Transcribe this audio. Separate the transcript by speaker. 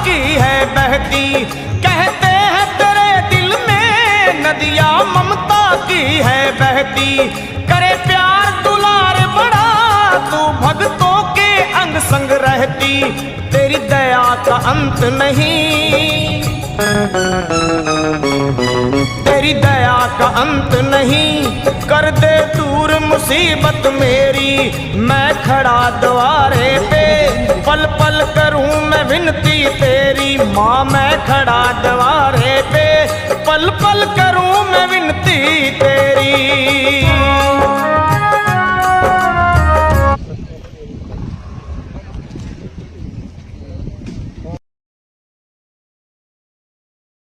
Speaker 1: की है बहती, कहते हैं तेरे दिल में नदियाँ ममता की है बहती। करे प्यार दुलार बड़ा तू भक्तों के अंग संग रहती, तेरी दया का अंत नहीं, तेरी दया का अंत नहीं। कर दे दूर मुसीबत मेरी, मैं खड़ा द्वारे पे, पल पल करूं मैं विनती तेरी। माँ मैं खड़ा